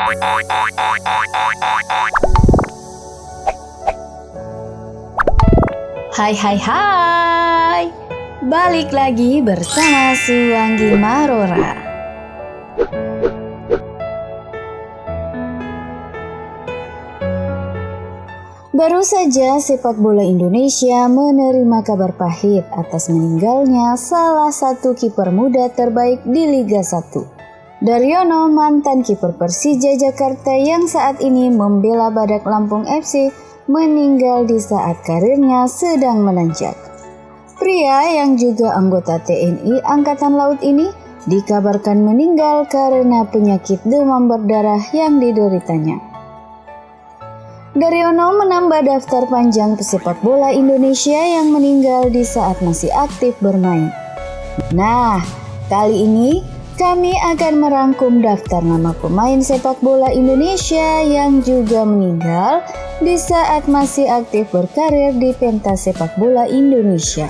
Hai hai hai, balik lagi bersama Suwanggi Marora. Baru saja sepak bola Indonesia menerima kabar pahit atas meninggalnya salah satu kiper muda terbaik di Liga 1. Daryono, mantan kiper Persija Jakarta yang saat ini membela Badak Lampung FC, meninggal di saat karirnya sedang menanjak. Pria yang juga anggota TNI Angkatan Laut ini dikabarkan meninggal karena penyakit demam berdarah yang dideritanya. Daryono menambah daftar panjang pesepak bola Indonesia yang meninggal di saat masih aktif bermain. Nah, kali ini kami akan merangkum daftar nama pemain sepak bola Indonesia yang juga meninggal di saat masih aktif berkarir di pentas sepak bola Indonesia.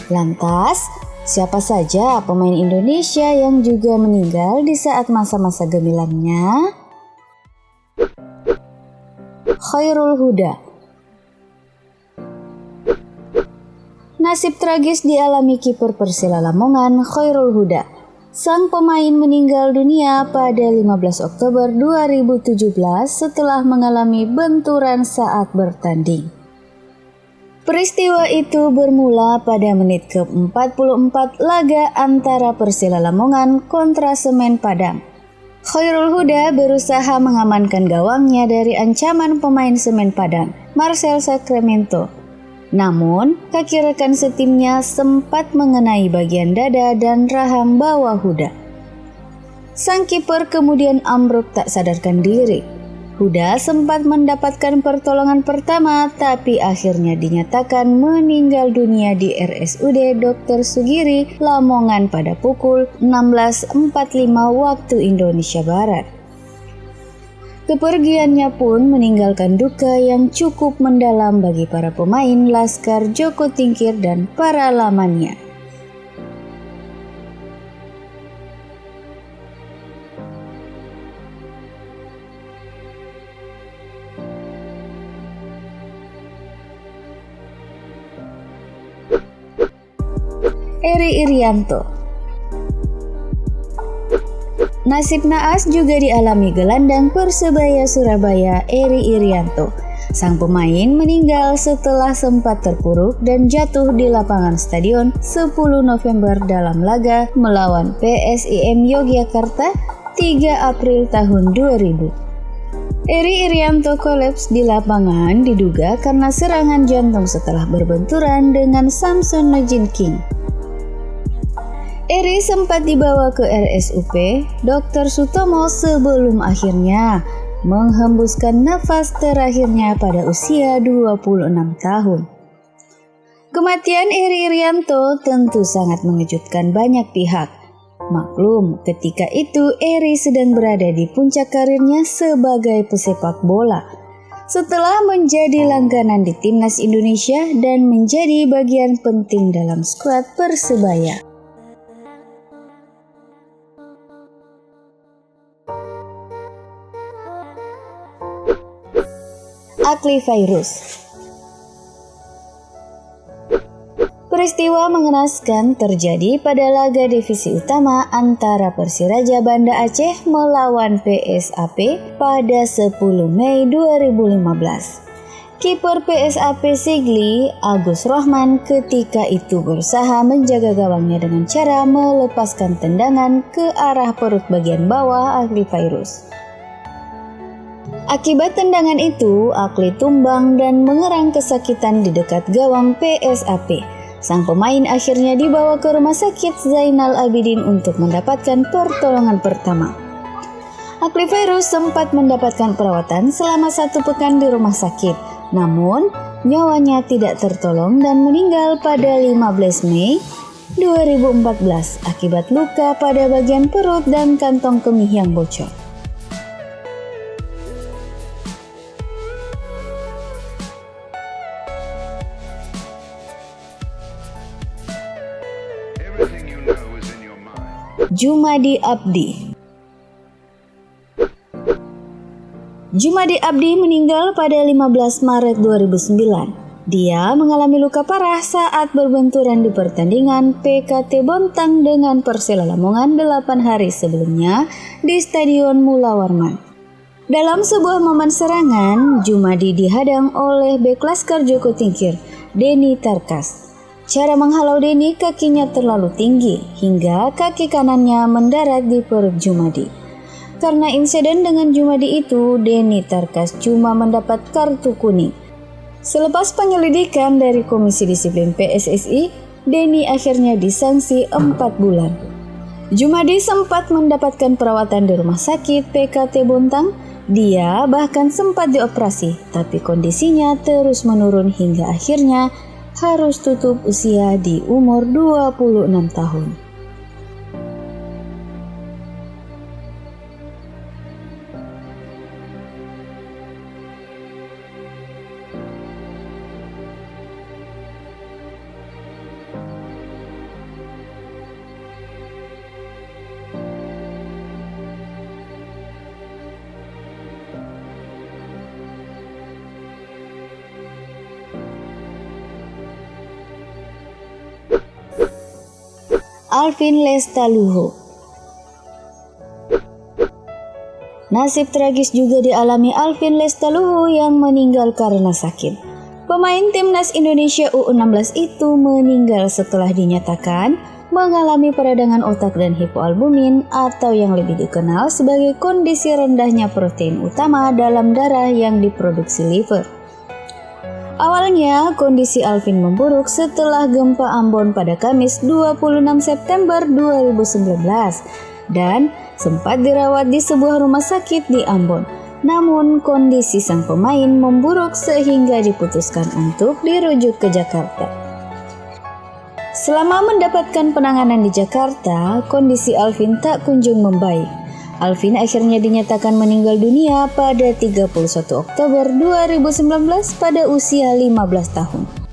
Lantas, siapa saja pemain Indonesia yang juga meninggal di saat masa-masa gemilangnya? Khairul Huda. Nasib tragis dialami kiper Persela Lamongan, Khairul Huda. Sang pemain meninggal dunia pada 15 Oktober 2017 setelah mengalami benturan saat bertanding. Peristiwa itu bermula pada menit ke-44 laga antara Persela Lamongan kontra Semen Padang. Khairul Huda berusaha mengamankan gawangnya dari ancaman pemain Semen Padang, Marcel Sacramento. Namun, kaki rekan setimnya sempat mengenai bagian dada dan rahang bawah Huda. Sang kiper kemudian ambruk tak sadarkan diri. Huda sempat mendapatkan pertolongan pertama, tapi akhirnya dinyatakan meninggal dunia di RSUD Dr. Sugiri, Lamongan pada pukul 16.45 waktu Indonesia Barat. Kepergiannya pun meninggalkan duka yang cukup mendalam bagi para pemain Laskar Joko Tingkir dan para lamannya. Eri Irianto. Nasib naas juga dialami gelandang Persebaya Surabaya, Eri Irianto. Sang pemain meninggal setelah sempat terpuruk dan jatuh di lapangan stadion 10 November dalam laga melawan PSIM Yogyakarta 3 April tahun 2000. Eri Irianto kolaps di lapangan diduga karena serangan jantung setelah berbenturan dengan Samson Nojin King. Eri sempat dibawa ke RSUP Dr. Sutomo sebelum akhirnya menghembuskan nafas terakhirnya pada usia 26 tahun. Kematian Eri Irianto tentu sangat mengejutkan banyak pihak. Maklum, ketika itu Eri sedang berada di puncak karirnya sebagai pesepak bola. Setelah menjadi langganan di timnas Indonesia dan menjadi bagian penting dalam skuad Persebaya. Akli Fairuz. Peristiwa mengenaskan terjadi pada laga divisi utama antara Persiraja Banda Aceh melawan PSAP pada 10 Mei 2015. Kiper PSAP Sigli, Agus Rohman, ketika itu berusaha menjaga gawangnya dengan cara melepaskan tendangan ke arah perut bagian bawah Akli Fairuz. Akibat tendangan itu, Akli tumbang dan mengerang kesakitan di dekat gawang PSAP. Sang pemain akhirnya dibawa ke Rumah Sakit Zainal Abidin untuk mendapatkan pertolongan pertama. Akli Fairuz sempat mendapatkan perawatan selama 1 pekan di rumah sakit. Namun, nyawanya tidak tertolong dan meninggal pada 15 Mei 2014 akibat luka pada bagian perut dan kantong kemih yang bocor. Jumadi Abdi. Jumadi Abdi meninggal pada 15 Maret 2009. Dia mengalami luka parah saat berbenturan di pertandingan PKT Bontang dengan Persela Lamongan 8 hari sebelumnya di Stadion Mula Warman. Dalam sebuah momen serangan, Jumadi dihadang oleh bek Laskar Joko Tingkir, Denny Tarkas. Cara menghalau Denny, kakinya terlalu tinggi hingga kaki kanannya mendarat di perut Jumadi. Karena insiden dengan Jumadi itu, Denny Tarkas cuma mendapat kartu kuning. Selepas penyelidikan dari Komisi Disiplin PSSI, Denny akhirnya disanksi 4 bulan. Jumadi sempat mendapatkan perawatan di rumah sakit PKT Bontang. Dia bahkan sempat dioperasi, tapi kondisinya terus menurun hingga akhirnya harus tutup usia di umur 26 tahun. Alvin Lestaluhu. Nasib tragis juga dialami Alvin Lestaluhu yang meninggal karena sakit. Pemain timnas Indonesia U16 itu meninggal setelah dinyatakan mengalami peradangan otak dan hipoalbumin atau yang lebih dikenal sebagai kondisi rendahnya protein utama dalam darah yang diproduksi liver. Awalnya, kondisi Alvin memburuk setelah gempa Ambon pada Kamis 26 September 2019 dan sempat dirawat di sebuah rumah sakit di Ambon. Namun, kondisi sang pemain memburuk sehingga diputuskan untuk dirujuk ke Jakarta. Selama mendapatkan penanganan di Jakarta, kondisi Alvin tak kunjung membaik. Alvin akhirnya dinyatakan meninggal dunia pada 31 Oktober 2019 pada usia 15 tahun.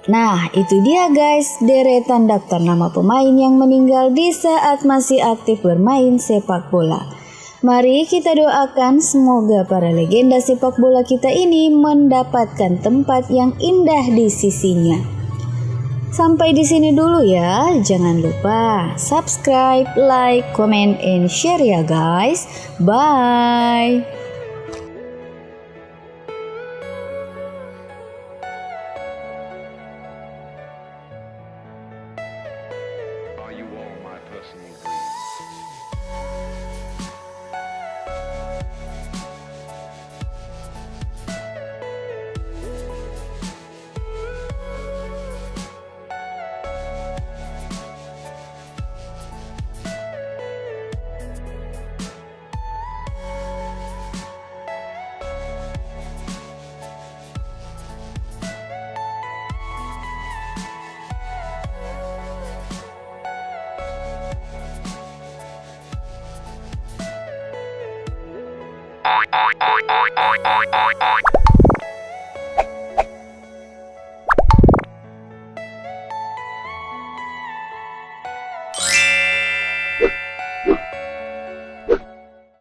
Nah, itu dia guys, deretan daftar nama pemain yang meninggal di saat masih aktif bermain sepak bola. Mari kita doakan semoga para legenda sepak bola kita ini mendapatkan tempat yang indah di sisinya. Sampai di sini dulu ya, jangan lupa subscribe, like, comment, and share ya guys. Bye!